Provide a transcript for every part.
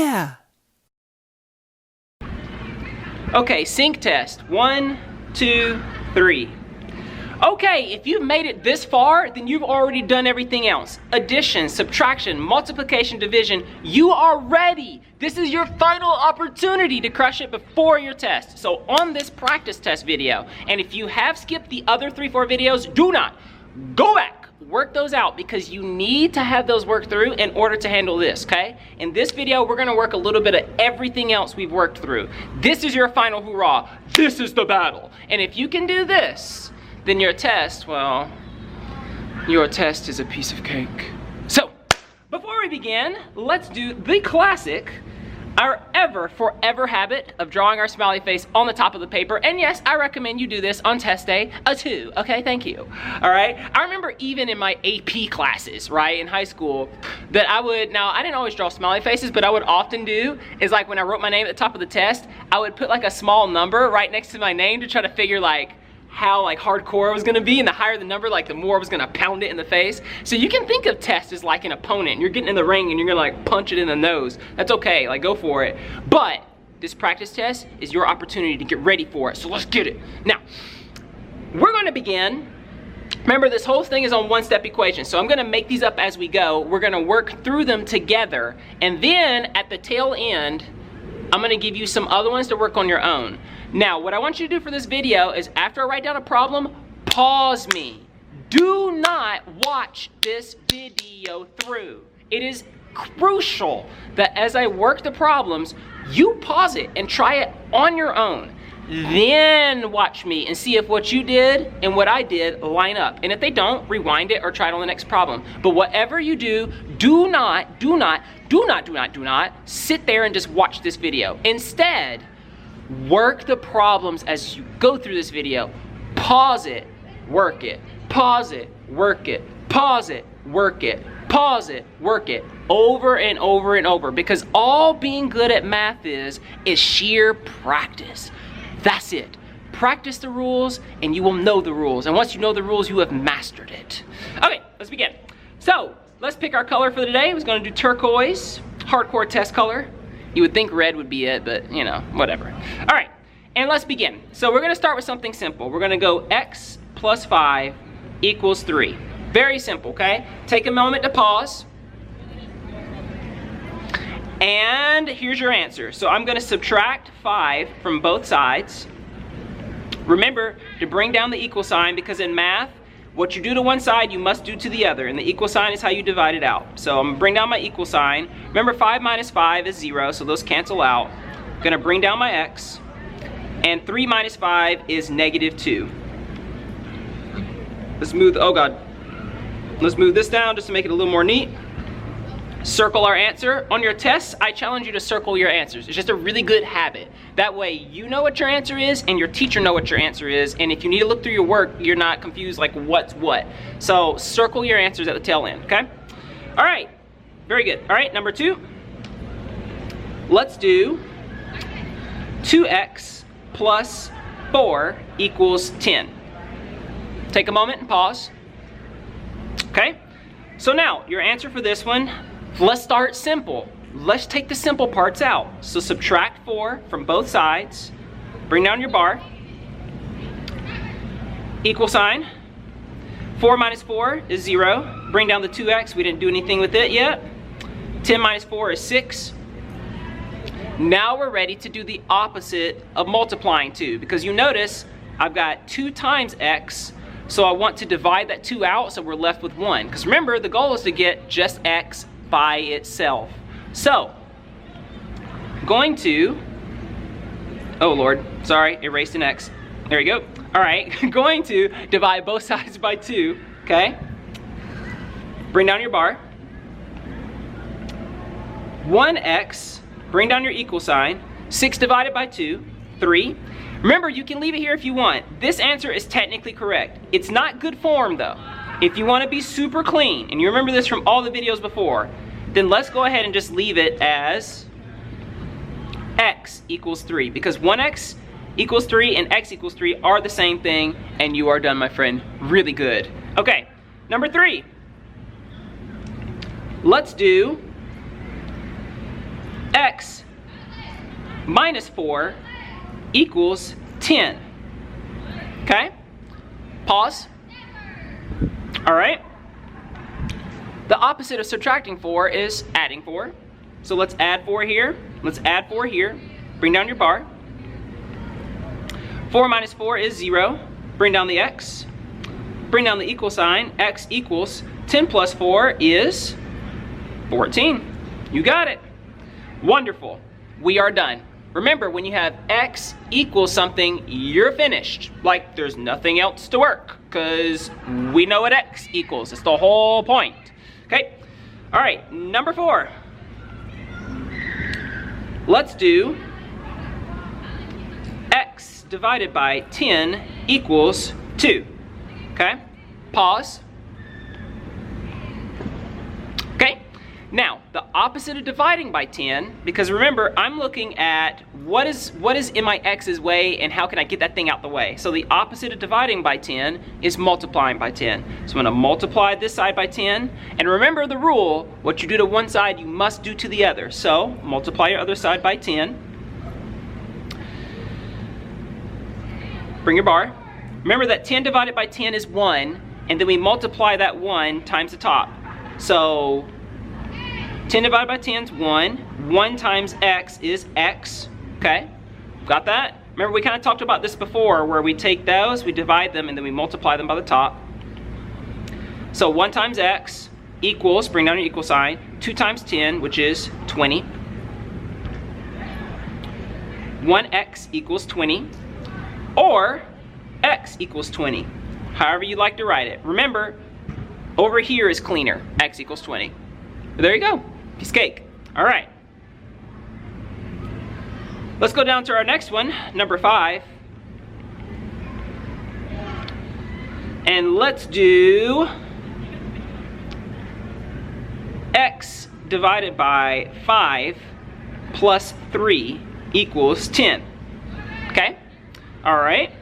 Yeah! Okay, sync test. 1, 2, 3. Okay, if you've made it this far, then you've already done everything else. Addition, subtraction, multiplication, division. You are ready. This is your final opportunity to crush it before your test. So on this practice test video, and if you have skipped the other 3-4 videos, do not. Go back, work those out, because you need to have those worked through in order to handle this, okay? In this video, we're gonna work a little bit of everything else we've worked through. This is your final hoorah. This is the battle. And if you can do this, then your test, well, your test is a piece of cake. So, before we begin, let's do the classic, our forever habit of drawing our smiley face on the top of the paper. And yes, I recommend you do this on test day 2, okay, thank you. All right, I remember even in my AP classes, right, in high school, that now I didn't always draw smiley faces, but I would often do, is like when I wrote my name at the top of the test, I would put like a small number right next to my name to try to figure like, how like hardcore it was gonna be, and the higher the number, like the more I was gonna pound it in the face. So you can think of test as like an opponent. You're getting in the ring and you're gonna like punch it in the nose. That's okay, like go for it. But this practice test is your opportunity to get ready for it. So let's get it. Now, we're gonna begin. Remember, this whole thing is on one-step equations. So I'm gonna make these up as we go. We're gonna work through them together. And then at the tail end, I'm gonna give you some other ones to work on your own. Now, what I want you to do for this video is after I write down a problem, pause me. Do not watch this video through. It is crucial that as I work the problems, you pause it and try it on your own. Then watch me and see if what you did and what I did line up. And if they don't, rewind it or try it on the next problem. But whatever you do, do not sit there and just watch this video. Instead, work the problems as you go through this video. Pause it, work it, pause it, work it, pause it, work it, pause it, work it, over and over and over. Because all being good at math is sheer practice. That's it. Practice the rules and you will know the rules. And once you know the rules, you have mastered it. Okay, let's begin. So, let's pick our color for the day. I was gonna do turquoise, hardcore test color. You would think red would be it, but you know, whatever. All right, and let's begin. So we're gonna start with something simple. We're gonna go x plus 5 equals 3. Very simple, okay? Take a moment to pause. And here's your answer. So I'm gonna subtract 5 from both sides. Remember to bring down the equal sign, because in math, what you do to one side, you must do to the other, and the equal sign is how you divide it out. So I'm gonna bring down my equal sign. Remember, 5 minus 5 is 0, so those cancel out. I'm gonna bring down my x, and 3 minus 5 is -2. Let's move, oh God. Let's move this down just to make it a little more neat. Circle our answer. On your tests, I challenge you to circle your answers. It's just a really good habit. That way you know what your answer is and your teacher know what your answer is, and if you need to look through your work, you're not confused like what's what. So circle your answers at the tail end, okay? All right, very good. All right, number 2. Let's do 2x plus 4 equals 10. Take a moment and pause. Okay, so now your answer for this one, let's start simple. Let's take the simple parts out. So subtract 4 from both sides. Bring down your bar. Equal sign. 4 minus 4 is 0. Bring down the 2x. We didn't do anything with it yet. 10 minus 4 is 6. Now we're ready to do the opposite of multiplying 2, because you notice I've got 2 times x. So I want to divide that 2 out so we're left with 1. Because remember, the goal is to get just x by itself. So, going to, oh Lord, sorry, erased an x. There you go. All right, going to divide both sides by 2, okay? Bring down your bar. 1x, bring down your equal sign. 6 divided by 2, 3. Remember, you can leave it here if you want. This answer is technically correct. It's not good form though. If you want to be super clean, and you remember this from all the videos before, then let's go ahead and just leave it as x equals 3. Because 1x equals 3 and x equals 3 are the same thing, and you are done, my friend. Really good. Okay, number 3. Let's do x minus 4 equals 10. Okay? Pause. All right. The opposite of subtracting 4 is adding 4. So let's add 4 here. Let's add 4 here. Bring down your bar. 4 minus 4 is 0. Bring down the x. Bring down the equal sign. X equals 10 plus 4 is 14. You got it. Wonderful. We are done. Remember, when you have x equals something, you're finished. Like, there's nothing else to work, because we know what x equals. It's the whole point. Okay? All right, number 4. Let's do x divided by 10 equals 2. Okay? Pause. Okay? Now, the opposite of dividing by 10, because remember, I'm looking at what is in my x's way and how can I get that thing out the way. So the opposite of dividing by 10 is multiplying by 10. So I'm going to multiply this side by 10. And remember the rule, what you do to one side, you must do to the other. So multiply your other side by 10. Bring your bar. Remember that 10 divided by 10 is 1, and then we multiply that 1 times the top. So 10 divided by 10 is 1. 1 times x is x. Okay? Got that? Remember, we kind of talked about this before, where we take those, we divide them, and then we multiply them by the top. So 1 times x equals, bring down your equal sign, 2 times 10, which is 20. 1x equals 20. Or x equals 20. However you like to write it. Remember, over here is cleaner. X equals 20. There you go. Piece of cake. All right. Let's go down to our next one, number 5. And let's do x divided by 5 plus 3 equals 10. Okay? All right.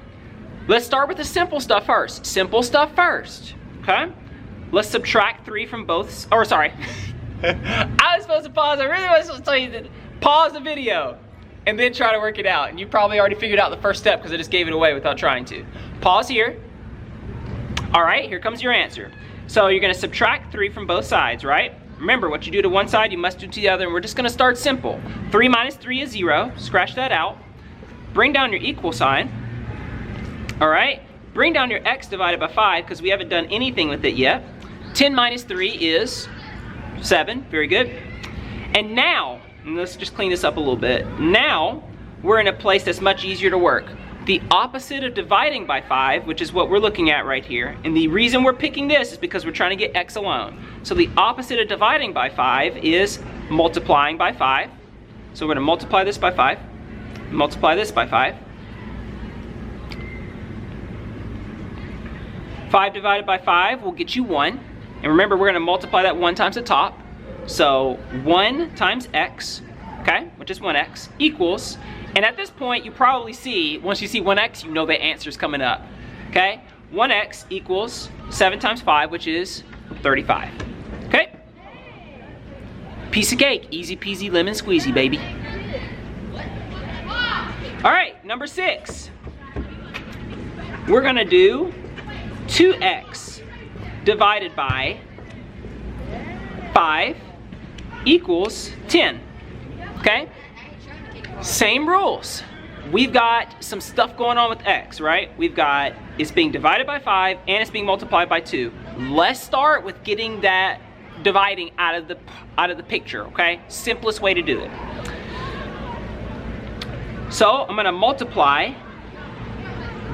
Let's start with the simple stuff first. Simple stuff first. Okay? Let's subtract 3 from both, or sorry. I was supposed to pause. I really was supposed to tell you that pause the video and then try to work it out. And you probably already figured out the first step because I just gave it away without trying to. Pause here. All right, here comes your answer. So you're going to subtract 3 from both sides, right? Remember, what you do to one side, you must do to the other. And we're just going to start simple. 3 minus 3 is 0. Scratch that out. Bring down your equal sign. All right. Bring down your x divided by 5 because we haven't done anything with it yet. 10 minus 3 is 7. Very good. And now, and let's just clean this up a little bit. Now, we're in a place that's much easier to work. The opposite of dividing by 5, which is what we're looking at right here, and the reason we're picking this is because we're trying to get x alone. So the opposite of dividing by 5 is multiplying by 5. So we're going to multiply this by 5. Multiply this by 5. 5 divided by 5 will get you 1. And remember, we're going to multiply that 1 times the top. So 1 times x, okay, which is 1x, equals, and at this point you probably see, once you see 1x, you know the answer's coming up. Okay? 1x equals 7 times 5, which is 35. Okay? Piece of cake. Easy peasy lemon squeezy, baby. Alright, number 6. We're going to do 2x divided by 5 equals 10. Okay? Same rules. We've got some stuff going on with x, right? We've got it's being divided by 5 and it's being multiplied by 2. Let's start with getting that dividing out of the picture, okay? Simplest way to do it. So I'm going to multiply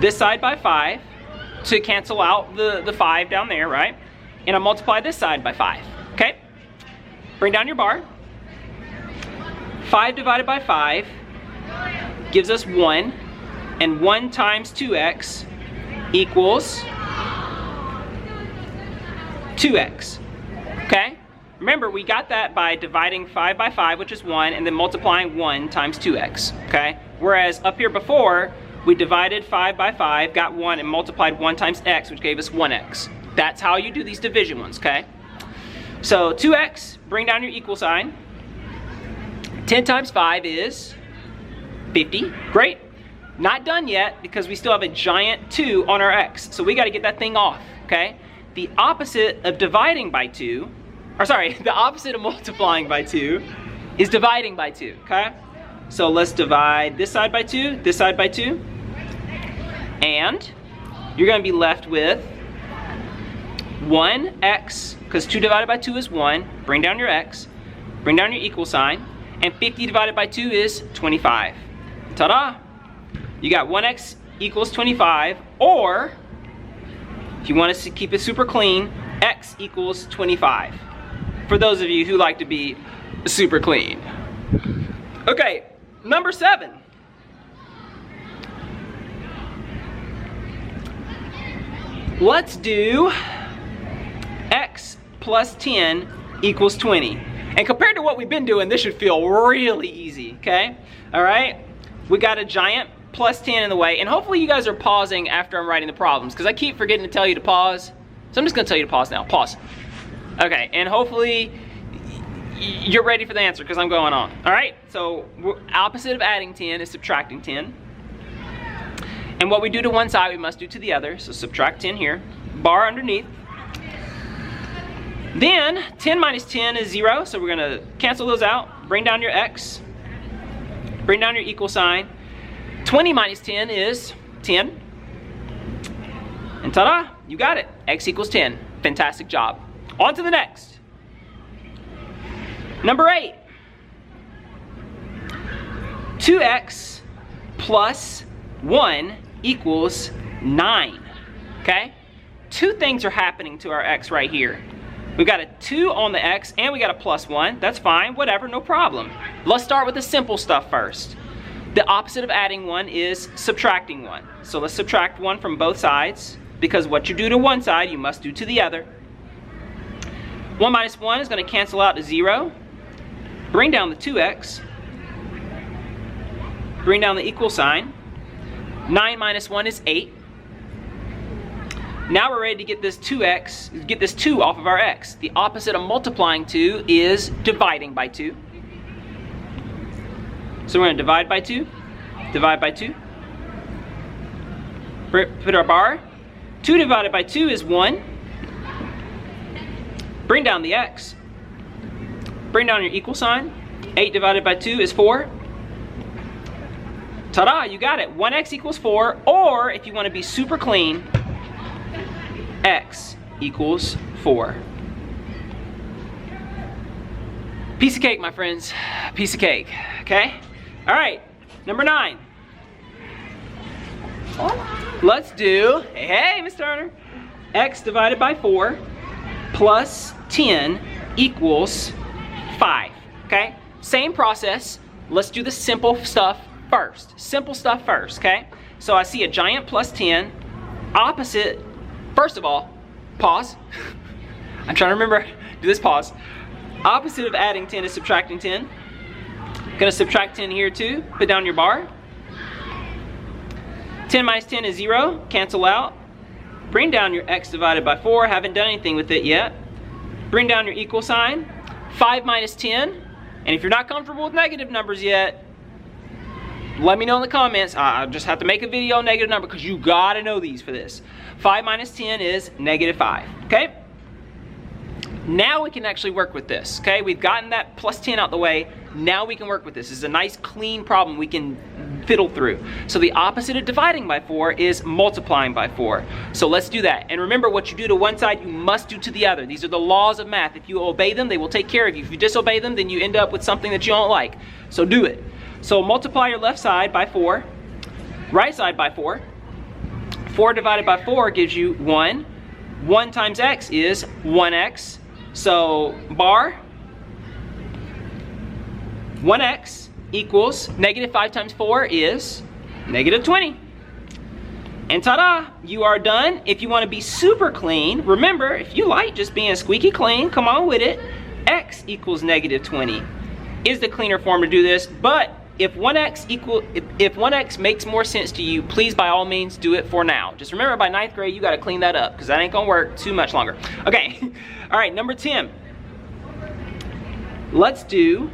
this side by 5 to cancel out the 5 down there, right? And I'll multiply this side by 5, okay? Bring down your bar. 5 divided by 5 gives us 1, and 1 times 2x equals 2x, okay? Remember, we got that by dividing 5 by 5, which is 1, and then multiplying 1 times 2x, okay? Whereas up here before, we divided 5 by 5, got 1, and multiplied 1 times x, which gave us 1x. That's how you do these division ones, okay? So 2x, bring down your equal sign. 10 times 5 is 50. Great. Not done yet because we still have a giant 2 on our x. So we got to get that thing off, okay? The opposite of dividing by 2, or sorry, the opposite of multiplying by 2 is dividing by 2, okay? So let's divide this side by 2, this side by 2. And you're going to be left with 1x, because 2 divided by 2 is 1. Bring down your x, bring down your equal sign, and 50 divided by 2 is 25. Ta-da! You got 1x equals 25, or if you want to keep it super clean, x equals 25. For those of you who like to be super clean. Okay, number 7. Let's do x plus 10 equals 20. And compared to what we've been doing, this should feel really easy, okay? All right, we got a giant plus 10 in the way, and hopefully you guys are pausing after I'm writing the problems, because I keep forgetting to tell you to pause. So I'm just gonna tell you to pause now, pause. Okay, and hopefully you're ready for the answer, because I'm going on. All right, so opposite of adding 10 is subtracting 10. And what we do to one side, we must do to the other. So subtract 10 here, bar underneath. Then 10 minus 10 is 0, so we're gonna cancel those out. Bring down your x, bring down your equal sign. 20 minus 10 is 10. And ta-da, you got it. X equals 10. Fantastic job. On to the next. Number 8. 2x plus 1 equals 9. Okay? Two things are happening to our x right here. We've got a 2 on the x and we got a plus 1. That's fine, whatever, no problem. Let's start with the simple stuff first. The opposite of adding 1 is subtracting 1. So let's subtract 1 from both sides, because what you do to one side, you must do to the other. 1 minus 1 is going to cancel out to 0. Bring down the 2x. Bring down the equal sign. 9 minus 1 is 8. Now we're ready to get this 2x, get this 2 off of our x. The opposite of multiplying 2 is dividing by 2. So we're going to divide by 2, divide by 2. Put our bar. 2 divided by 2 is 1. Bring down the x. Bring down your equal sign. 8 divided by 2 is 4. Ta-da, you got it. 1x equals 4, or if you want to be super clean, x equals 4. Piece of cake, my friends. Piece of cake. Okay? All right, number 9. Let's do, hey, Miss Turner, x divided by 4 plus 10 equals 5. Okay? Same process. Let's do the simple stuff first. Simple stuff first, okay? So I see a giant plus 10. Opposite, first of all, pause. I'm trying to remember, do this pause. Opposite of adding 10 is subtracting 10. Gonna subtract 10 here too. Put down your bar. 10 minus 10 is 0. Cancel out. Bring down your x divided by 4. Haven't done anything with it yet. Bring down your equal sign. 5 minus 10. And if you're not comfortable with negative numbers yet, let me know in the comments. I just have to make a video on negative number because you gotta know these for this. 5 minus 10 is negative 5. Okay? Now we can actually work with this. Okay? We've gotten that plus 10 out the way. Now we can work with this. This is a nice clean problem we can fiddle through. So the opposite of dividing by 4 is multiplying by 4. So let's do that. And remember, what you do to one side, you must do to the other. These are the laws of math. If you obey them, they will take care of you. If you disobey them, then you end up with something that you don't like. So do it. So multiply your left side by 4, right side by 4. 4 divided by 4 gives you 1. 1 times x is 1x. So bar 1x equals negative 5 times 4 is negative 20. And ta-da, you are done. If you want to be super clean, remember, if you like just being squeaky clean, come on with it. X equals negative 20 is the cleaner form to do this. But if 1x makes more sense to you, please by all means do it for now. Just remember, by 9th grade, you got to clean that up because that ain't gonna work too much longer. Okay, all right, number 10. Let's do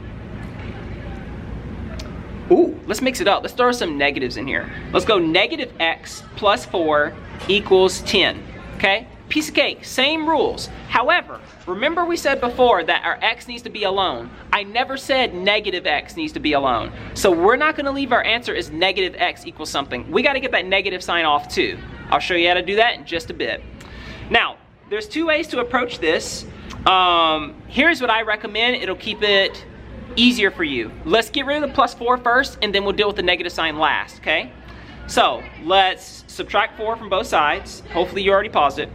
Ooh, let's mix it up. Let's throw some negatives in here. Let's go negative x plus 4 equals 10, okay? Piece of cake, same rules. However, remember we said before that our x needs to be alone. I never said negative x needs to be alone. So we're not gonna leave our answer as negative x equals something. We gotta get that negative sign off too. I'll show you how to do that in just a bit. Now, there's two ways to approach this. Here's what I recommend. It'll keep it easier for you. Let's get rid of the plus 4 first, and then we'll deal with the negative sign last, okay? So let's subtract 4 from both sides. Hopefully you already paused it.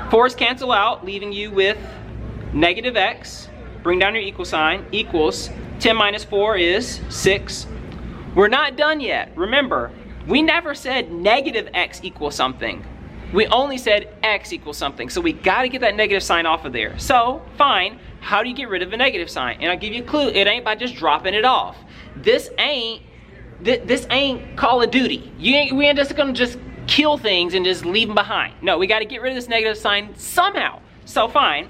4's cancel out, leaving you with negative x. Bring down your equal sign, equals 10 minus 4 is 6. We're not done yet. Remember, we never said negative x equals something. We only said x equals something. So we gotta get that negative sign off of there. So, fine, how do you get rid of a negative sign? And I'll give you a clue, it ain't by just dropping it off. This ain't Call of Duty. We ain't just gonna just kill things and just leave them behind. No, we gotta get rid of this negative sign somehow. So fine,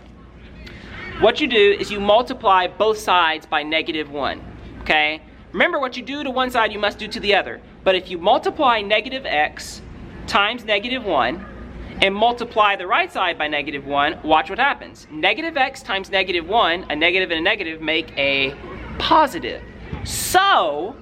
what you do is you multiply both sides by -1, okay? Remember, what you do to one side, you must do to the other. But if you multiply negative x times -1 and multiply the right side by -1, watch what happens. Negative x times -1, a negative and a negative make a positive. So,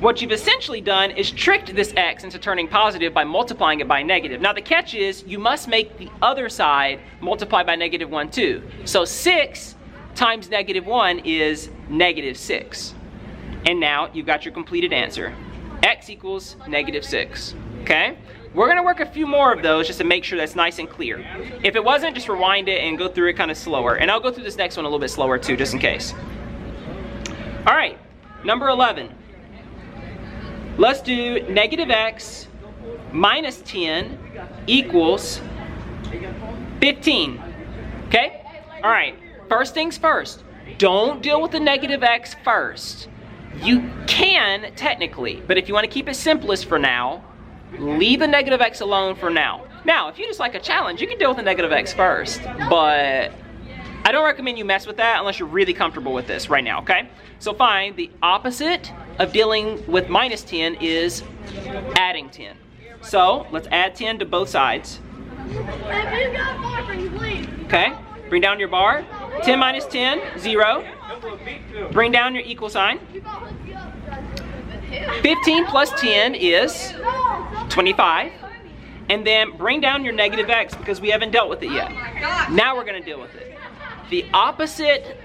what you've essentially done is tricked this x into turning positive by multiplying it by negative. Now the catch is, you must make the other side multiply by -1 too. So 6 times -1 is -6. And now you've got your completed answer. X equals -6, okay? We're gonna work a few more of those just to make sure that's nice and clear. If it wasn't, just rewind it and go through it kind of slower. And I'll go through this next one a little bit slower too, just in case. All right, number 11. Let's do negative x minus 10 equals 15, okay? All right, first things first, don't deal with the negative x first. You can technically, but if you want to keep it simplest for now, leave the negative x alone for now. Now, if you just like a challenge, you can deal with the negative x first, but I don't recommend you mess with that unless you're really comfortable with this right now, okay? So fine, the opposite of dealing with minus 10 is adding 10. So let's add 10 to both sides. Okay, bring down your bar. 10 minus 10, 0. Bring down your equal sign. 15 plus 10 is 25. And then bring down your negative x because we haven't dealt with it yet. Now we're going to deal with it. The opposite,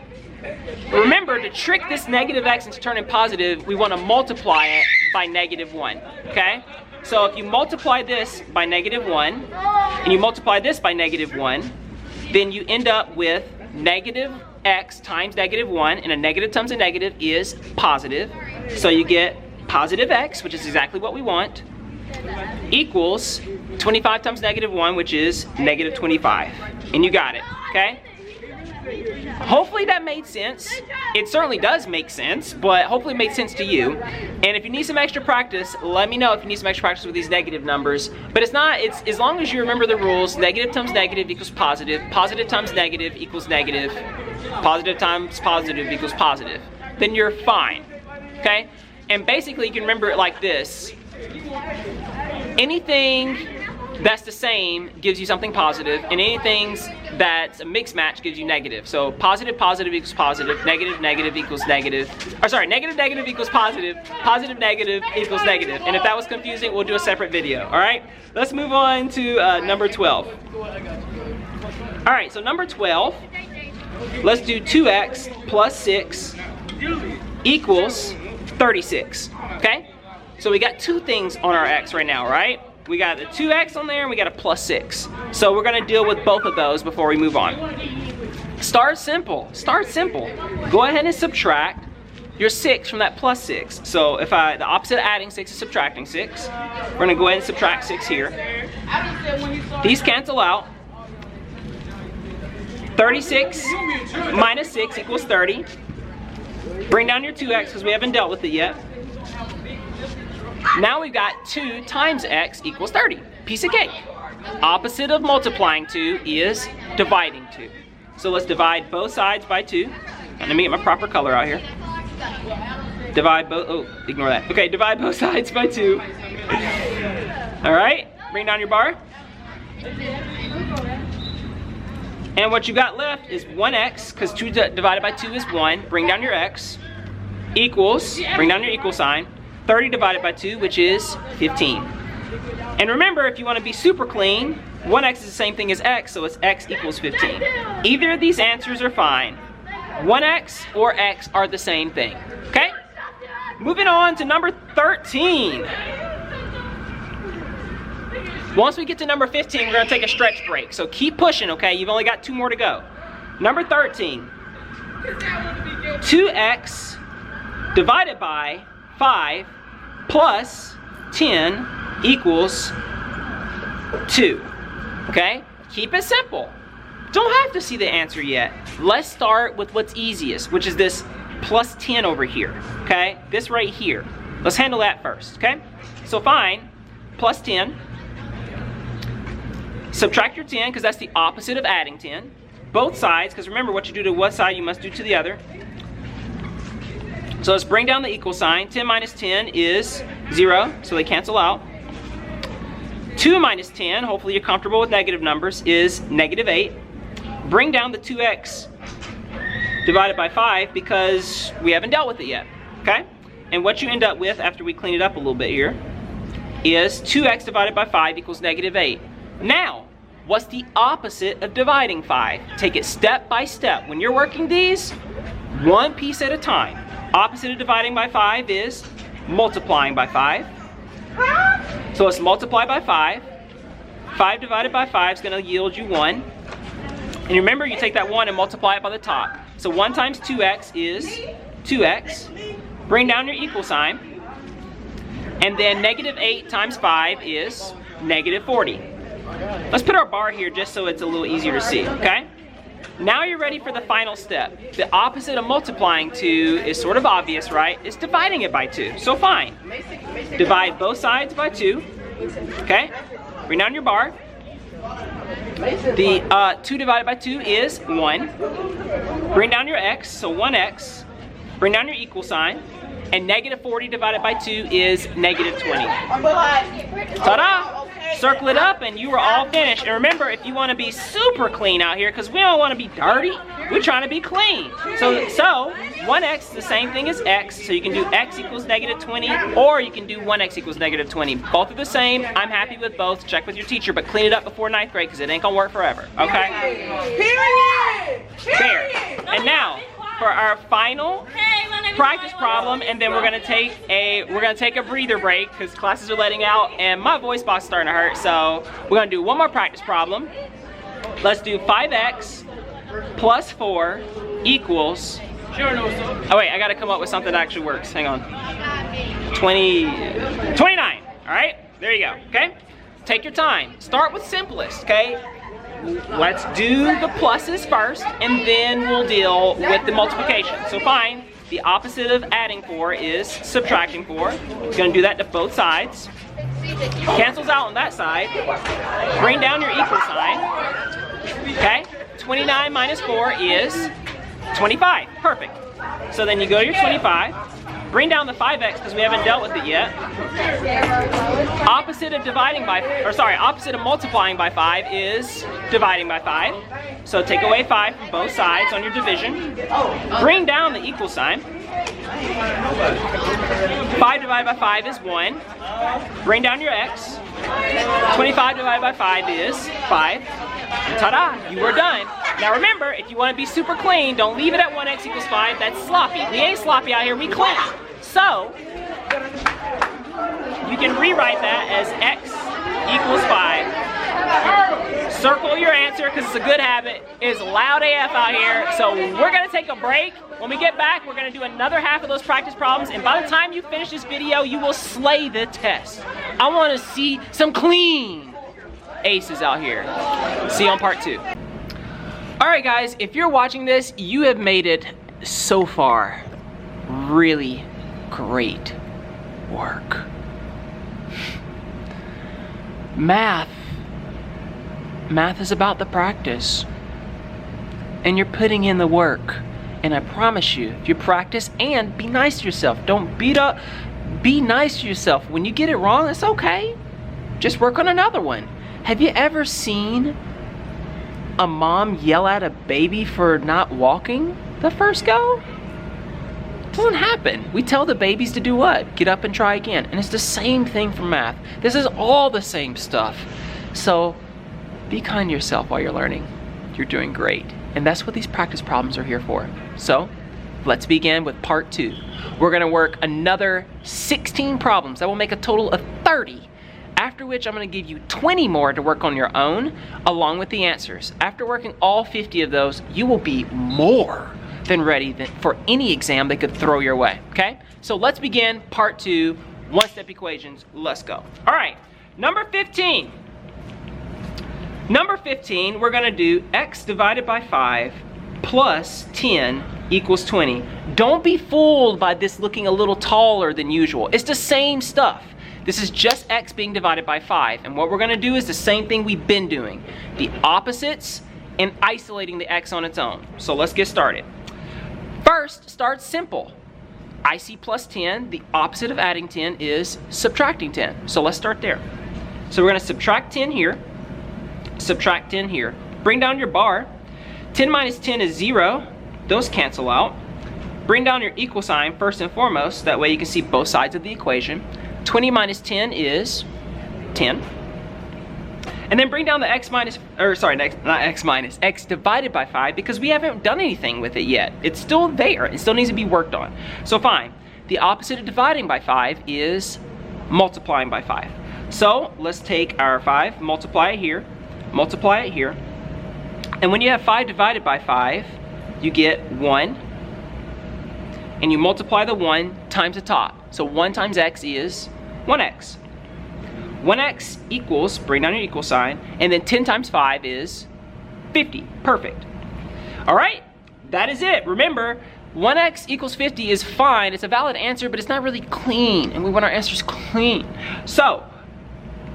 remember, to trick this negative x into turning positive, we want to multiply it by -1, okay? So if you multiply this by -1, and you multiply this by -1, then you end up with negative x times -1, and a negative times a negative is positive. So you get positive x, which is exactly what we want, equals 25 times -1, which is -25. And you got it, okay? Hopefully that made sense. It certainly does make sense, but hopefully it made sense to you. And if you need some extra practice, let me know if you need some extra practice with these negative numbers. But it's as long as you remember the rules, negative times negative equals positive, positive times negative equals negative, positive times positive equals positive, then you're fine, okay? And basically you can remember it like this. Anything that's the same gives you something positive, and anything that's a mixed match gives you negative. So positive, positive equals positive, negative, negative equals negative. Or sorry, negative, negative equals positive, positive, negative equals negative. And if that was confusing, we'll do a separate video, all right? Let's move on to number 12. All right, so number 12, let's do 2x plus 6 equals 36, okay? So we got two things on our x right now, right? We got the 2x on there and we got a plus 6. So we're gonna deal with both of those before we move on. Start simple, start simple. Go ahead and subtract your 6 from that plus 6. So if the opposite of adding 6 is subtracting 6. We're gonna go ahead and subtract 6 here. These cancel out. 36 minus 6 equals 30. Bring down your 2x because we haven't dealt with it yet. Now we've got 2 times x equals 30. Piece of cake. Opposite of multiplying 2 is dividing 2. So let's divide both sides by 2. Let me get my proper color out here. Divide both, oh, ignore that. Okay, divide both sides by 2. All right, bring down your bar. And what you got left is 1x, because 2 divided by 2 is 1. Bring down your x, equals, bring down your equal sign, 30 divided by 2, which is 15. And remember, if you want to be super clean, 1x is the same thing as x, so it's x equals 15. Either of these answers are fine. 1x or x are the same thing, okay? Moving on to number 13. Once we get to number 15, we're going to take a stretch break. So keep pushing, okay? You've only got 2 more to go. Number 13. 2x divided by 5 plus 10 equals 2. Okay? Keep it simple. Don't have to see the answer yet. Let's start with what's easiest, which is this plus 10 over here. Okay? This right here. Let's handle that first. Okay? So find plus 10. Subtract your 10, because that's the opposite of adding 10. Both sides, because remember, what you do to one side, you must do to the other. So let's bring down the equal sign. 10 minus 10 is 0, so they cancel out. 2 minus 10, hopefully you're comfortable with negative numbers, is negative 8. Bring down the 2x divided by 5, because we haven't dealt with it yet. Okay? And what you end up with, after we clean it up a little bit here, is 2x divided by 5 equals negative 8. Now, what's the opposite of dividing 5? Take it step by step. When you're working these, one piece at a time. Opposite of dividing by 5 is multiplying by 5. So let's multiply by 5. 5 divided by 5 is going to yield you 1. And remember, you take that 1 and multiply it by the top. So 1 times 2x is 2x. Bring down your equal sign. And then negative 8 times 5 is negative 40. Let's put our bar here just so it's a little easier to see, okay? Now you're ready for the final step. The opposite of multiplying 2 is sort of obvious, right? It's dividing it by 2. So fine. Divide both sides by 2, okay? Bring down your bar. The 2 divided by 2 is 1. Bring down your x, so 1x. Bring down your equal sign. And negative 40 divided by 2 is negative 20. Ta-da! Circle it up and you are all finished. And remember, if you want to be super clean out here, because we don't want to be dirty, we're trying to be clean. So 1x is the same thing as x, so you can do x equals negative 20, or you can do 1x equals negative 20. Both are the same. I'm happy with both. Check with your teacher, but clean it up before 9th grade, because it ain't gonna work forever, okay? Period! There. And now, for our final practice problem, and then we're gonna take a breather break because classes are letting out and my voice box is starting to hurt. So we're gonna do one more practice problem. Let's do 5x plus 4 equals. Oh wait, I gotta come up with something that actually works. Hang on. 29. All right, there you go. Okay, take your time. Start with simplest. Okay. Let's do the pluses first, and then we'll deal with the multiplication. So fine, the opposite of adding 4 is subtracting 4. We're going to do that to both sides. Cancels out on that side. Bring down your equal sign. Okay, 29 minus 4 is 25. Perfect. So then you go to your 25. Bring down the 5x because we haven't dealt with it yet. Opposite of opposite of multiplying by 5 is dividing by 5. So take away 5 from both sides on your division. Bring down the equal sign. 5 divided by 5 is 1. Bring down your x. 25 divided by 5 is 5. Ta-da! You are done. Now remember, if you want to be super clean, don't leave it at 1x equals 5. That's sloppy. We ain't sloppy out here. We clean. So you can rewrite that as x equals 5. Circle your answer because it's a good habit. It's loud AF out here. So we're going to take a break. When we get back, we're going to do another half of those practice problems. And by the time you finish this video, you will slay the test. I want to see some clean aces out here. See you on part 2. Alright guys, if you're watching this, you have made it so far. Really great work. Math is about the practice. And you're putting in the work. And I promise you, if you practice and be nice to yourself, don't beat up, be nice to yourself. When you get it wrong, it's okay. Just work on another one. Have you ever seen a mom yell at a baby for not walking the first go? It doesn't happen. We tell the babies to do what? Get up and try again. And it's the same thing for math. This is all the same stuff. So be kind to yourself while you're learning. You're doing great. And that's what these practice problems are here for. So let's begin with part 2. We're gonna work another 16 problems. That will make a total of 30. After which I'm gonna give you 20 more to work on your own, along with the answers. After working all 50 of those, you will be more than ready for any exam they could throw your way, okay? So let's begin part 2, one-step equations. Let's go. All right, number 15. Number 15, we're gonna do x divided by 5 plus 10 equals 20. Don't be fooled by this looking a little taller than usual. It's the same stuff. This is just x being divided by 5. And what we're gonna do is the same thing we've been doing. The opposites and isolating the x on its own. So let's get started. First, start simple. IC plus 10, the opposite of adding 10 is subtracting 10. So let's start there. So we're gonna subtract 10 here. Subtract 10 here. Bring down your bar. 10 minus 10 is 0. Those cancel out. Bring down your equal sign first and foremost. That way you can see both sides of the equation. 20 minus 10 is 10. And then bring down the x minus, or sorry, not x minus, x divided by 5 because we haven't done anything with it yet. It's still there. It still needs to be worked on. So fine. The opposite of dividing by 5 is multiplying by 5. So let's take our 5, multiply it here. Multiply it here. And when you have 5 divided by 5, you get 1. And you multiply the 1 times the top. So 1 times x is 1x. 1x equals, bring down your equal sign, and then 10 times 5 is 50. Perfect. All right, that is it. Remember, 1x equals 50 is fine. It's a valid answer, but it's not really clean, and we want our answers clean. So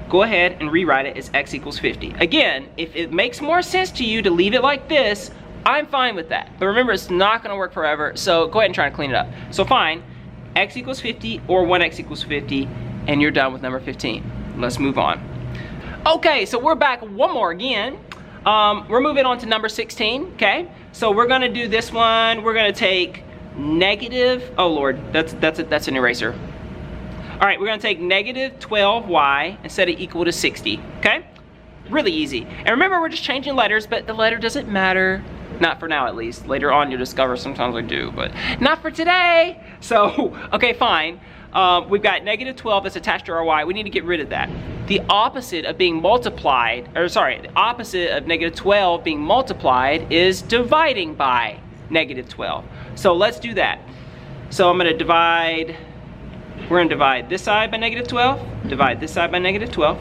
go ahead and rewrite it as x equals 50. Again, if it makes more sense to you to leave it like this, I'm fine with that. But remember, it's not gonna work forever, so go ahead and try to clean it up. So fine, x equals 50 or 1x equals 50, and you're done with number 15. Let's move on. Okay, so we're back one more again. We're moving on to number 16, okay? So we're gonna do this one. We're gonna take negative, oh Lord, that's an eraser. All right, we're gonna take negative 12y and set it equal to 60, okay? Really easy. And remember, we're just changing letters, but the letter doesn't matter. Not for now, at least. Later on, you'll discover sometimes I do, but not for today. So, okay, fine. We've got negative 12 that's attached to our y. We need to get rid of that. The opposite of being multiplied, or sorry, the opposite of negative 12 being multiplied is dividing by negative 12. So let's do that. So I'm gonna divide, we're gonna divide this side by negative 12, divide this side by negative 12.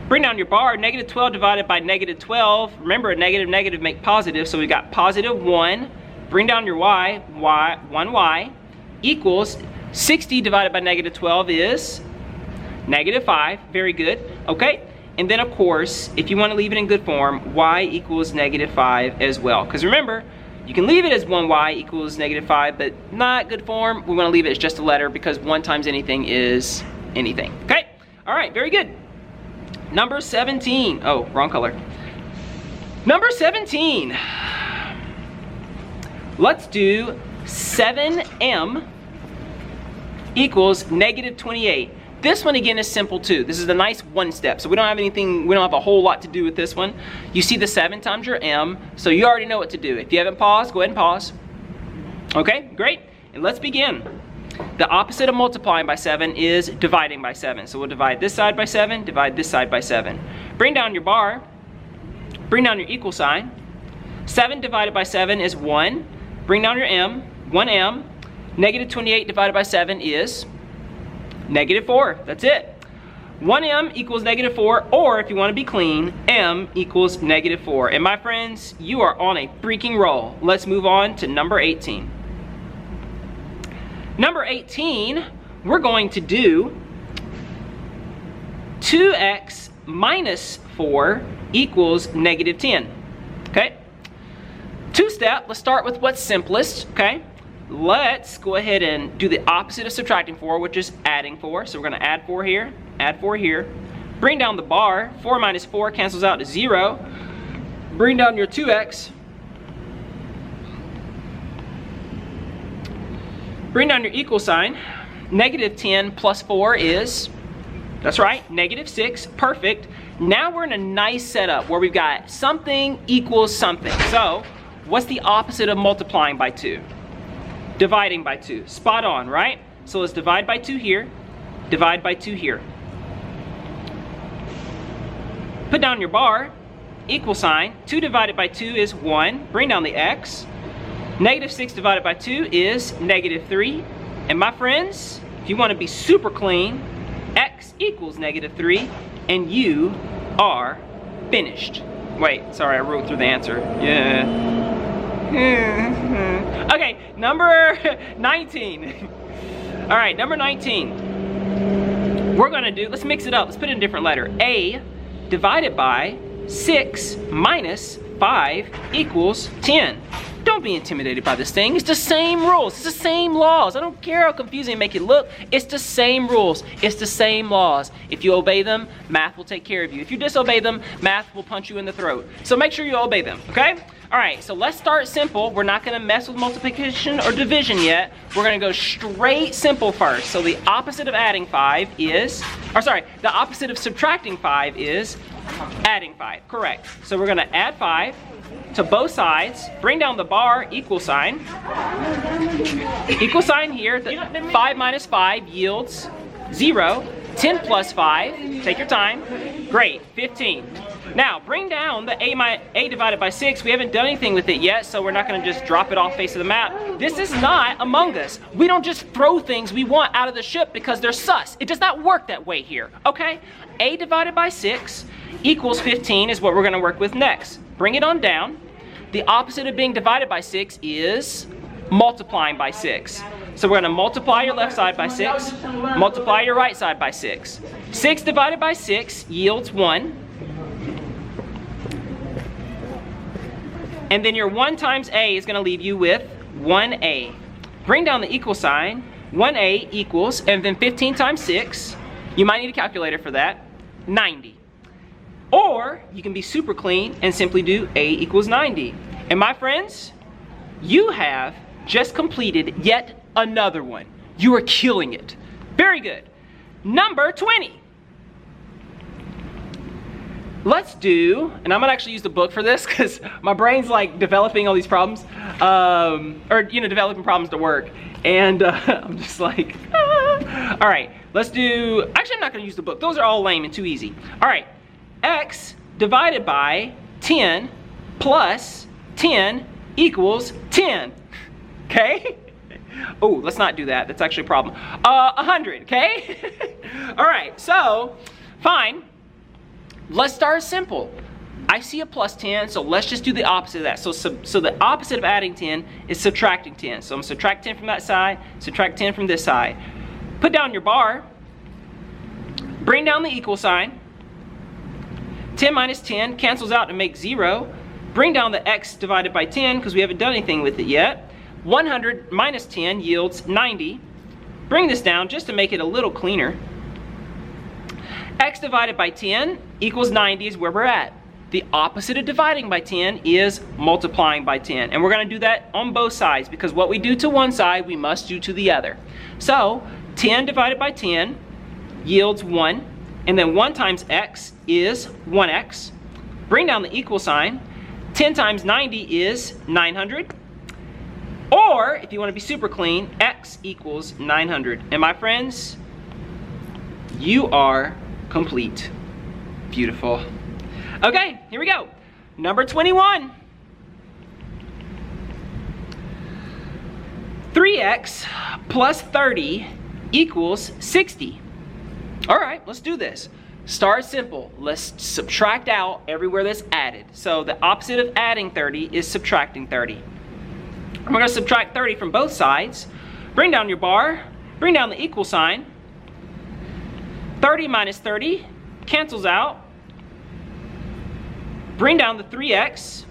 Bring down your bar, negative 12 divided by negative 12. Remember, a negative, negative make positive, so we got positive 1. Bring down your y, 1y, equals 60 divided by negative 12 is negative 5. Very good, okay? And then, of course, if you want to leave it in good form, y equals negative 5 as well. Because remember, you can leave it as 1y equals negative 5, but not good form. We want to leave it as just a letter because 1 times anything is anything, okay? All right, very good. Number 17. Oh, wrong color. Number 17. Let's do 7m equals negative 28. This one again is simple too. This is a nice one step. So we don't have anything, we don't have a whole lot to do with this one. You see the 7 times your m, so you already know what to do. If you haven't paused, go ahead and pause. Okay, great. And let's begin. The opposite of multiplying by 7 is dividing by 7. So we'll divide this side by 7, divide this side by 7. Bring down your bar, bring down your equal sign. 7 divided by 7 is 1. Bring down your m, 1m. Negative 28 divided by 7 is negative 4. That's it. 1m equals negative 4, or if you want to be clean, m equals negative 4. And my friends, you are on a freaking roll. Let's move on to number 18. Number 18, we're going to do 2x minus 4 equals negative 10. Okay? step. Let's start with what's simplest, okay? Let's go ahead and do the opposite of subtracting 4, which is adding 4. So we're going to add 4 here, add 4 here. Bring down the bar. 4 minus 4 cancels out to 0. Bring down your 2x. Bring down your equal sign. Negative 10 plus 4 is, that's right, negative 6. Perfect. Now we're in a nice setup where we've got something equals something. So what's the opposite of multiplying by 2? Dividing by 2. Spot on, right? So let's divide by 2 here. Divide by 2 here. Put down your bar. Equal sign. 2 divided by 2 is 1. Bring down the x. Negative 6 divided by 2 is negative 3. And my friends, if you want to be super clean, x equals negative 3, and you are finished. Wait, sorry, I wrote through the answer. Yeah. Okay, number 19. All right, number 19. We're going to do, let's mix it up. Let's put in a different letter. A divided by 6 minus 5 equals 10. Don't be intimidated by this thing. It's the same rules. It's the same laws. I don't care how confusing they make it look. It's the same rules. It's the same laws. If you obey them, math will take care of you. If you disobey them, math will punch you in the throat. So make sure you obey them, okay? All right, so let's start simple. We're not going to mess with multiplication or division yet. We're going to go straight simple first. So the opposite of adding 5 is, or sorry, the opposite of subtracting 5 is adding 5. Correct. So we're going to add 5 to both sides. Bring down the bar, equal sign. Equal sign here. 5 minus 5 yields 0. 10 plus 5, take your time. Great, 15. Now, bring down the a divided by 6. We haven't done anything with it yet, so we're not going to just drop it off face of the map. This is not Among Us. We don't just throw things we want out of the ship because they're sus. It does not work that way here, okay? A divided by 6 equals 15 is what we're going to work with next. Bring it on down. The opposite of being divided by 6 is multiplying by 6. So we're going to multiply your left side by 6, multiply your right side by 6. 6 divided by 6 yields 1. And then your 1 times a is going to leave you with 1a. Bring down the equal sign. 1a equals, and then 15 times 6, you might need a calculator for that, 90. Or you can be super clean and simply do a equals 90. And my friends, you have just completed yet another one. You are killing it. Very good. Number 20. Let's do, and I'm gonna actually use the book for this because my brain's like developing all these problems, or developing problems to work, and I'm just like, ah. All right, let's do, actually I'm not gonna use the book. Those are all lame and too easy. All right, x divided by 10 plus 10 equals 10, okay? Oh, let's not do that. That's actually a problem. 100, okay? All right, so, fine. Let's start simple. I see a plus 10, so let's just do the opposite of that. So the opposite of adding 10 is subtracting 10. So I'm going to subtract 10 from that side, subtract 10 from this side. Put down your bar. Bring down the equal sign. 10 minus 10 cancels out to make 0. Bring down the x divided by 10 because we haven't done anything with it yet. 100 minus 10 yields 90. Bring this down just to make it a little cleaner. X divided by 10 equals 90 is where we're at. The opposite of dividing by 10 is multiplying by 10. And we're going to do that on both sides because what we do to one side, we must do to the other. So 10 divided by 10 yields 1. And then 1 times x is 1x. Bring down the equal sign. 10 times 90 is 900. Or, if you want to be super clean, x equals 900. And my friends, you are complete. Beautiful. Okay, here we go. Number 21. 3x plus 30 equals 60. All right, let's do this. Start simple. Let's subtract out everywhere that's added. So the opposite of adding 30 is subtracting 30. We're going to subtract 30 from both sides. Bring down your bar. Bring down the equal sign. 30 minus 30 cancels out. Bring down the 3x.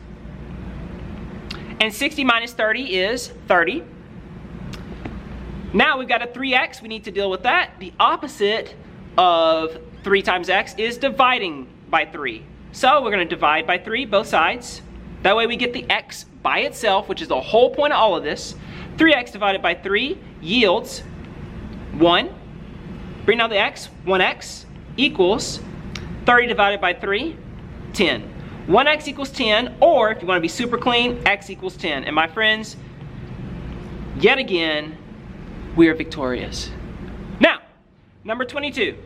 And 60 minus 30 is 30. Now we've got a 3x. We need to deal with that. The opposite of 3 times x is dividing by 3. So we're going to divide by 3 both sides. That way we get the x by itself, which is the whole point of all of this. 3x divided by 3 yields 1. Bring down the x, 1x equals 30 divided by 3, 10. 1x equals 10, or if you want to be super clean, x equals 10. And my friends, yet again, we are victorious. Now, number 22.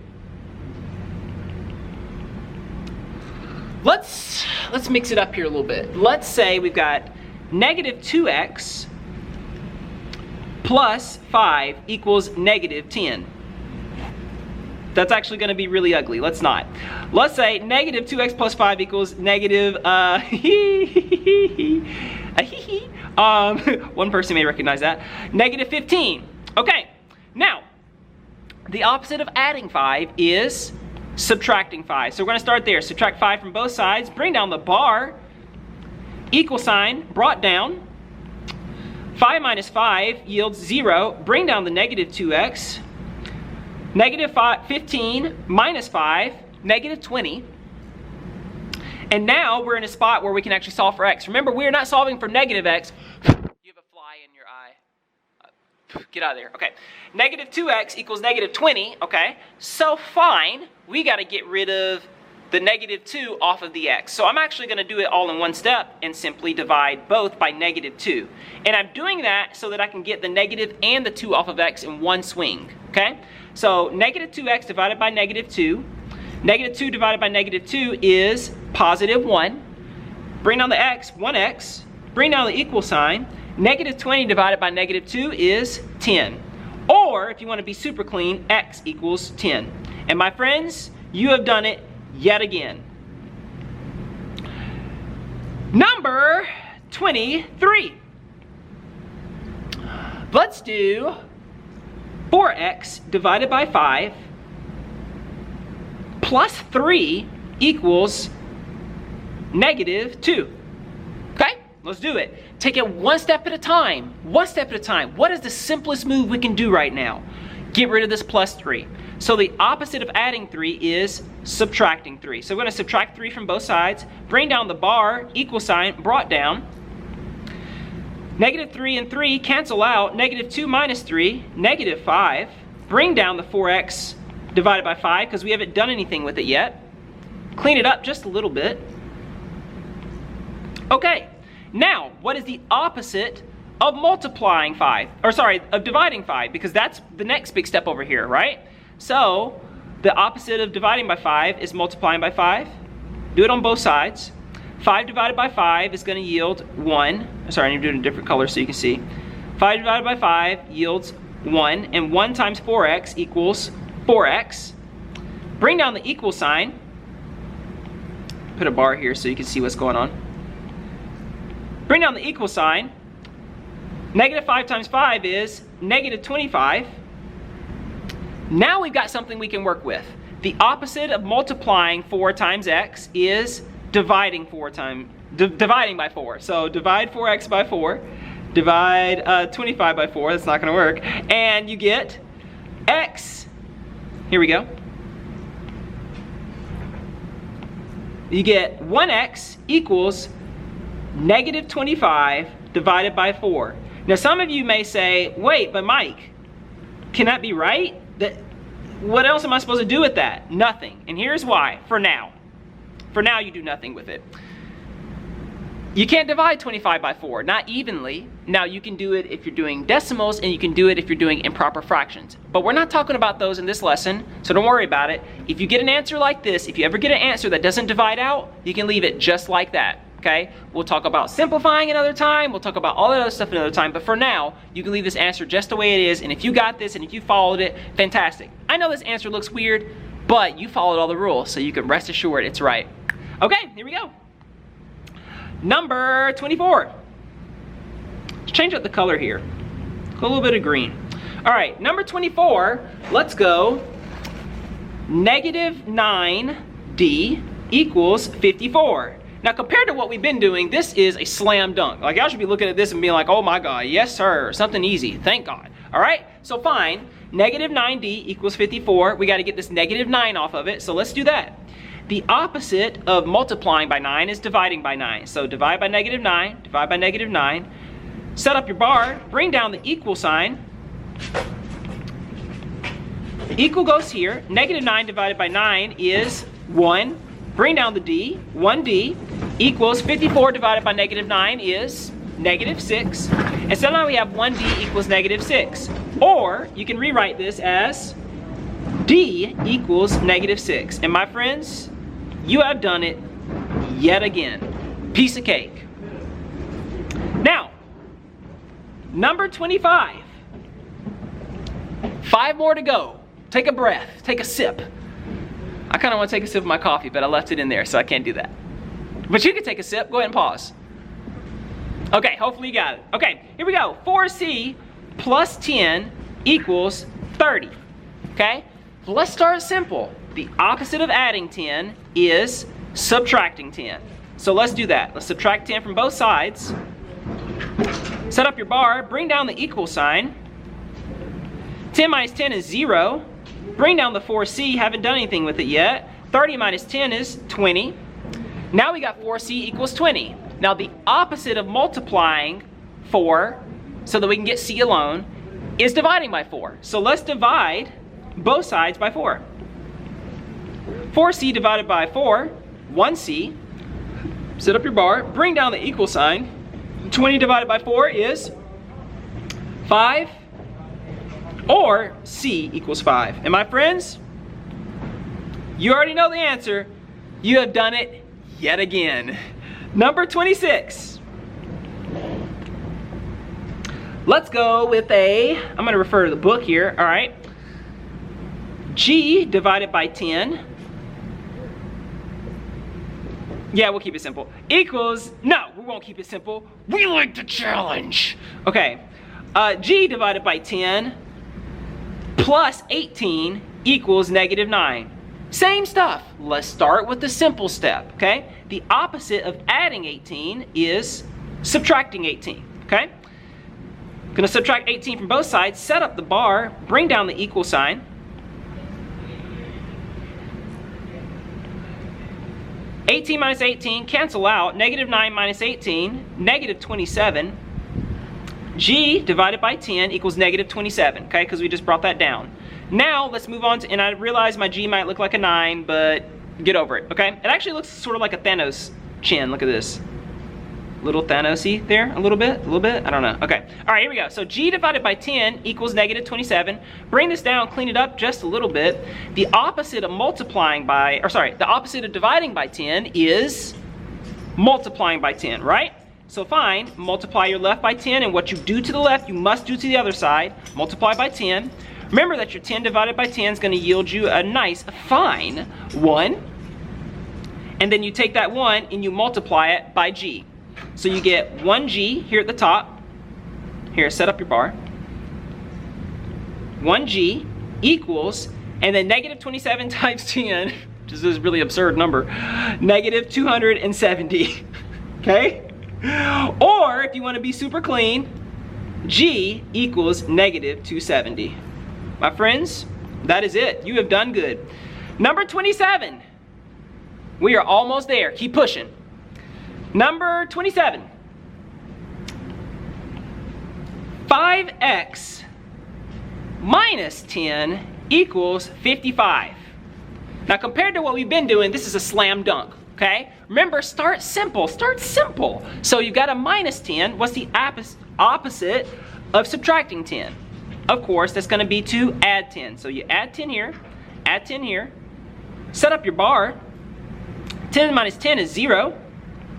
Let's mix it up here a little bit. Let's say we've got negative 2x plus 5 equals negative 10. That's actually going to be really ugly. Let's not. Let's say negative 2x plus 5 equals negative, one person may recognize that. Negative 15. Okay, now, the opposite of adding 5 is subtracting 5. So we're going to start there. Subtract 5 from both sides. Bring down the bar. Equal sign brought down. 5 minus 5 yields 0. Bring down the negative 2x. Negative 15 minus 5, negative 20. And now we're in a spot where we can actually solve for x. Remember, we're not solving for negative x. You have a fly in your eye. Get out of there. Okay. Negative 2x equals negative 20. Okay. So fine. We got to get rid of the negative 2 off of the x. So I'm actually going to do it all in one step and simply divide both by negative 2. And I'm doing that so that I can get the negative and the 2 off of x in one swing. Okay. So negative 2x divided by negative 2. Negative 2 divided by negative 2 is positive 1. Bring down the x, 1x. Bring down the equal sign. Negative 20 divided by negative 2 is 10. Or, if you want to be super clean, x equals 10. And my friends, you have done it yet again. Number 23. Let's do 4x divided by 5 plus 3 equals negative 2. Okay, let's do it. Take it one step at a time. One step at a time. What is the simplest move we can do right now? Get rid of this plus 3. So the opposite of adding 3 is subtracting 3. So we're going to subtract 3 from both sides. Bring down the bar, equal sign, brought down. Negative 3 and 3 cancel out. Negative 2 minus 3, negative 5. Bring down the 4x divided by 5 because we haven't done anything with it yet. Clean it up just a little bit. Okay, now what is the opposite of multiplying 5? Or sorry, of dividing 5, because that's the next big step over here, right? So the opposite of dividing by 5 is multiplying by 5. Do it on both sides. 5 divided by 5 is going to yield 1. Sorry, I need to do it in a different color so you can see. 5 divided by 5 yields 1. And 1 times 4x equals 4x. Bring down the equal sign. Put a bar here so you can see what's going on. Bring down the equal sign. Negative 5 times 5 is negative 25. Now we've got something we can work with. The opposite of multiplying 4 times x is dividing by 4. So divide 4x by 4. Divide 25 by 4. That's not going to work. And you get x. Here we go. You get 1x equals negative 25 divided by 4. Now some of you may say, wait, but Mike, can that be right? What else am I supposed to do with that? Nothing. And here's why, for now. For now, you do nothing with it. You can't divide 25 by 4, not evenly. Now, you can do it if you're doing decimals, and you can do it if you're doing improper fractions. But we're not talking about those in this lesson, so don't worry about it. If you get an answer like this, if you ever get an answer that doesn't divide out, you can leave it just like that, okay? We'll talk about simplifying another time. We'll talk about all that other stuff another time. But for now, you can leave this answer just the way it is. And if you got this, and if you followed it, fantastic. I know this answer looks weird, but you followed all the rules, so you can rest assured it's right. Okay, here we go. Number 24. Let's change up the color here. Go a little bit of green. All right, number 24, let's go. Negative 9d equals 54. Now compared to what we've been doing, this is a slam dunk. Like y'all should be looking at this and being like, oh my God, yes sir, something easy, thank God. All right, so fine, negative 9d equals 54. We got to get this negative 9 off of it, so let's do that. The opposite of multiplying by 9 is dividing by 9. So divide by negative 9, divide by negative 9. Set up your bar, bring down the equal sign. Equal goes here. Negative 9 divided by 9 is 1. Bring down the d. 1d equals 54 divided by negative 9 is negative 6. And so now we have 1d equals negative 6. Or you can rewrite this as d equals negative 6. And my friends, you have done it yet again. Piece of cake. Now, number 25. 5 more to go. Take a breath, take a sip. I kind of want to take a sip of my coffee, but I left it in there, so I can't do that. But you can take a sip, go ahead and pause. Okay, hopefully you got it. Okay, here we go. 4c plus 10 equals 30. Okay, let's start simple. The opposite of adding 10 is subtracting 10. So let's do that. Let's subtract 10 from both sides. Set up your bar, bring down the equal sign. 10 minus 10 is 0. Bring down the 4c, haven't done anything with it yet. 30 minus 10 is 20. Now we got 4c equals 20. Now the opposite of multiplying 4, so that we can get c alone, is dividing by 4. So let's divide both sides by 4. 4c divided by 4, 1c. Set up your bar, bring down the equal sign. 20 divided by 4 is 5. Or c equals 5. And my friends, you already know the answer. You have done it yet again. Number 26. Let's go with I'm going to refer to the book here, all right. G divided by 10. Yeah, we'll keep it simple. Equals, no, we won't keep it simple. We like the challenge. Okay, G divided by 10 plus 18 equals negative 9. Same stuff. Let's start with the simple step, okay? The opposite of adding 18 is subtracting 18, okay? Gonna subtract 18 from both sides, set up the bar, bring down the equal sign. 18 minus 18, cancel out. Negative 9 minus 18, negative 27. G divided by 10 equals negative 27, okay, because we just brought that down. Now, let's move on to, and I realize my G might look like a 9, but get over it, okay? It actually looks sort of like a Thanos chin. Look at this. Little Thanos-y there, a little bit, I don't know. Okay, all right, here we go. So G divided by 10 equals negative 27. Bring this down, clean it up just a little bit. The opposite of the opposite of dividing by 10 is multiplying by 10, right? So fine, multiply your left by 10, and what you do to the left, you must do to the other side. Multiply by 10. Remember that your 10 divided by 10 is going to yield you a nice, fine 1. And then you take that 1 and you multiply it by G. So you get 1G here at the top. Here, set up your bar. 1G equals, and then negative 27 times 10, which is this really absurd number, negative 270. Okay? Or, if you want to be super clean, G equals negative 270. My friends, that is it. You have done good. Number 27. We are almost there. Keep pushing. Number 27. 5x minus 10 equals 55. Now compared to what we've been doing, this is a slam dunk, okay? Remember, start simple, start simple. So you've got a minus 10. What's the opposite of subtracting 10? Of course, that's gonna be to add 10. So you add 10 here, add 10 here, set up your bar. 10 minus 10 is 0.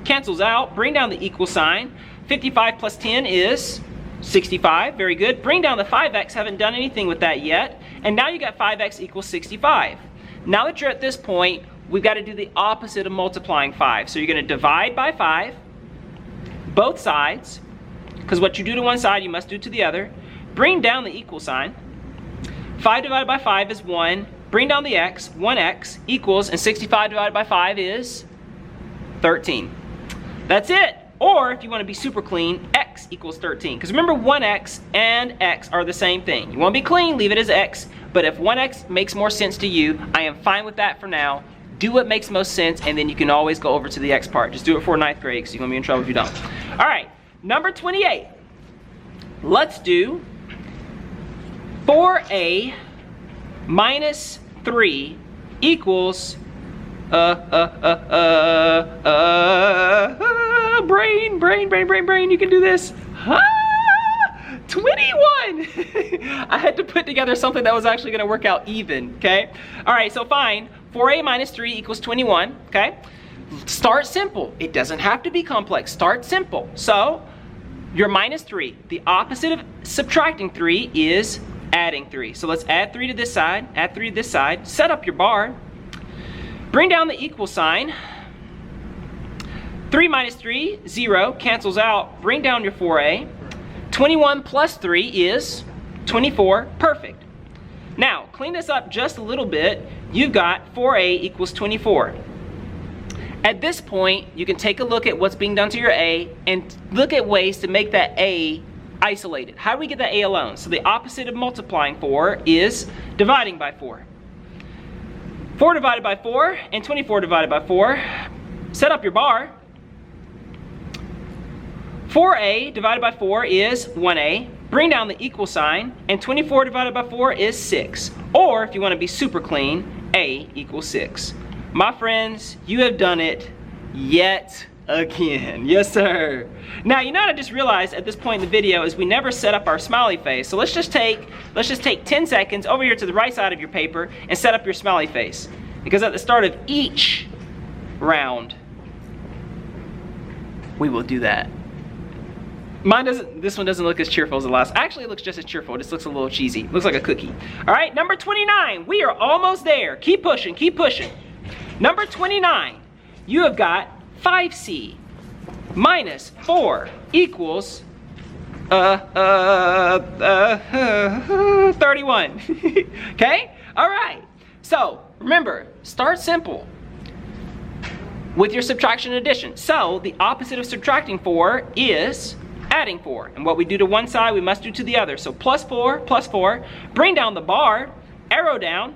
Cancels out, bring down the equal sign. 55 plus 10 is 65, very good. Bring down the 5x, haven't done anything with that yet. And now you got 5x equals 65. Now that you're at this point, we've got to do the opposite of multiplying 5. So you're going to divide by 5, both sides, because what you do to one side, you must do to the other. Bring down the equal sign. 5 divided by 5 is 1. Bring down the x, 1x equals, and 65 divided by 5 is 13. That's it. Or if you want to be super clean, x equals 13. Because remember, 1x and x are the same thing. You want to be clean, leave it as x. But if 1x makes more sense to you, I am fine with that for now. Do what makes most sense, and then you can always go over to the x part. Just do it for 9th grade, because you're going to be in trouble if you don't. All right, number 28. Let's do 4a minus 3 equals brain, you can do this. 21. I had to put together something that was actually going to work out even, okay? All right, so fine. 4a minus 3 equals 21, okay? Start simple. It doesn't have to be complex. Start simple. So, you're minus 3. The opposite of subtracting 3 is adding 3. So let's add 3 to this side, add 3 to this side, set up your bar, bring down the equal sign. 3 minus 3, 0, cancels out. Bring down your 4a. 21 plus 3 is 24. Perfect. Now, clean this up just a little bit. You've got 4a equals 24. At this point, you can take a look at what's being done to your a and look at ways to make that a isolated. How do we get that a alone? So the opposite of multiplying 4 is dividing by 4. 4 divided by 4 and 24 divided by 4. Set up your bar. 4a divided by 4 is 1a. Bring down the equal sign, and 24 divided by 4 is 6. Or, if you want to be super clean, a equals 6. My friends, you have done it yet again. Yes, sir. Now, you know what I just realized at this point in the video is we never set up our smiley face. So let's just take 10 seconds over here to the right side of your paper and set up your smiley face. Because at the start of each round, we will do that. This one doesn't look as cheerful as the last. Actually, it looks just as cheerful. It just looks a little cheesy. Looks like a cookie. All right, number 29. We are almost there. Keep pushing, keep pushing. Number 29. You have got 5c minus 4 equals 31. Okay? All right. So, remember, start simple with your subtraction and addition. So, the opposite of subtracting 4 is adding 4. And what we do to one side, we must do to the other. So plus 4, bring down the bar, arrow down,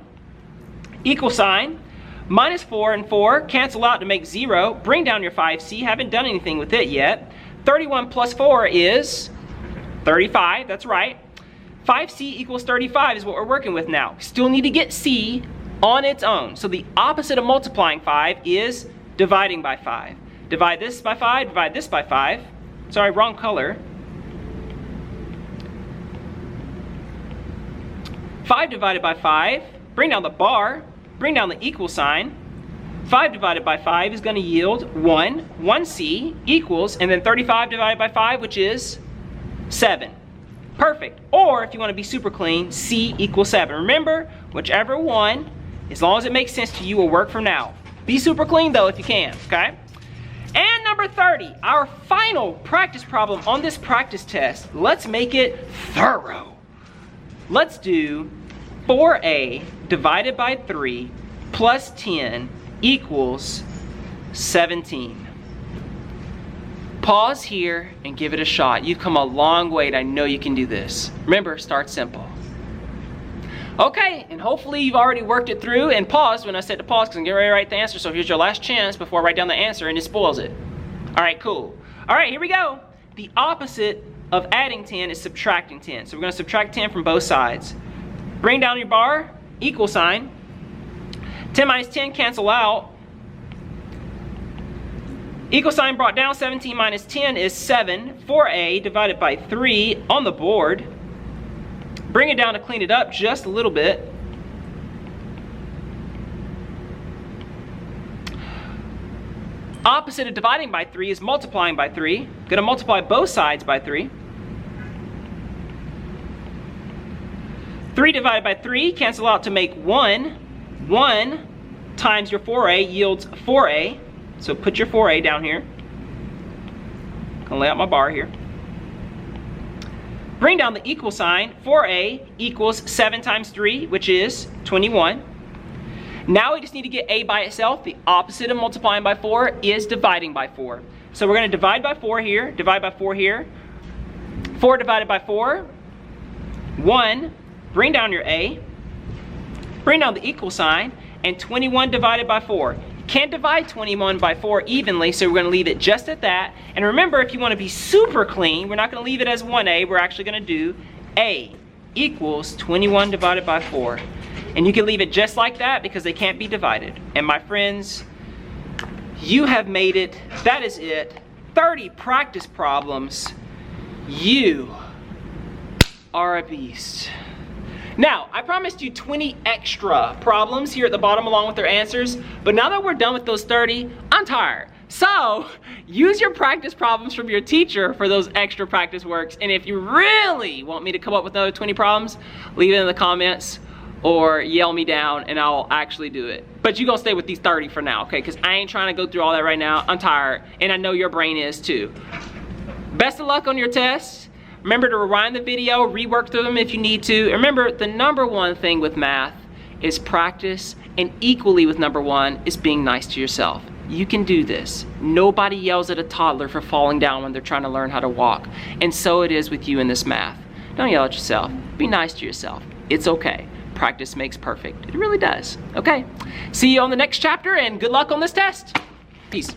equal sign, minus 4 and 4, cancel out to make 0, bring down your 5c, haven't done anything with it yet. 31 plus 4 is 35, that's right. 5c equals 35 is what we're working with now. Still need to get c on its own. So the opposite of multiplying 5 is dividing by 5. Divide this by 5, divide this by 5. Sorry, wrong color. 5 divided by 5, bring down the bar, bring down the equal sign. 5 divided by 5 is going to yield 1. 1c equals, and then 35 divided by 5, which is 7. Perfect. Or, if you want to be super clean, c equals 7. Remember, whichever one, as long as it makes sense to you, will work for now. Be super clean, though, if you can, okay? And number 30, our final practice problem on this practice test. Let's make it thorough. Let's do 4a divided by 3 plus 10 equals 17. Pause here and give it a shot. You've come a long way, and I know you can do this. Remember, start simple. Okay, and hopefully you've already worked it through and paused when I said to pause because I'm getting ready to write the answer. So here's your last chance before I write down the answer and it spoils it. All right, cool. All right, here we go. The opposite of adding 10 is subtracting 10. So we're going to subtract 10 from both sides. Bring down your bar, equal sign. 10 minus 10 cancel out. Equal sign brought down, 17 minus 10 is 7. 4a divided by 3 on the board. Bring it down to clean it up just a little bit. Opposite of dividing by 3 is multiplying by 3. Going to multiply both sides by 3. 3 divided by 3, cancel out to make 1. 1 times your 4a yields 4a. So put your 4a down here. Gonna lay out my bar here. Bring down the equal sign. 4a equals 7 times 3, which is 21. Now we just need to get a by itself. The opposite of multiplying by 4 is dividing by 4. So we're going to divide by 4 here, divide by 4 here. 4 divided by 4, 1. Bring down your a, bring down the equal sign, and 21 divided by 4. You can't divide 21 by 4 evenly, so we're going to leave it just at that. And remember, if you want to be super clean, we're not going to leave it as 1a. We're actually going to do a equals 21 divided by 4. And you can leave it just like that because they can't be divided. And my friends, you have made it. That is it. 30 practice problems. You are a beast. Now, I promised you 20 extra problems here at the bottom along with their answers, but now that we're done with those 30, I'm tired. So, use your practice problems from your teacher for those extra practice works, and if you really want me to come up with another 20 problems, leave it in the comments or yell me down and I'll actually do it. But you're gonna stay with these 30 for now, okay? Because I ain't trying to go through all that right now. I'm tired, and I know your brain is too. Best of luck on your tests. Remember to rewind the video, rework through them if you need to. Remember, the number one thing with math is practice, and equally with number one is being nice to yourself. You can do this. Nobody yells at a toddler for falling down when they're trying to learn how to walk. And so it is with you in this math. Don't yell at yourself. Be nice to yourself. It's okay. Practice makes perfect. It really does. Okay. See you on the next chapter, and good luck on this test. Peace.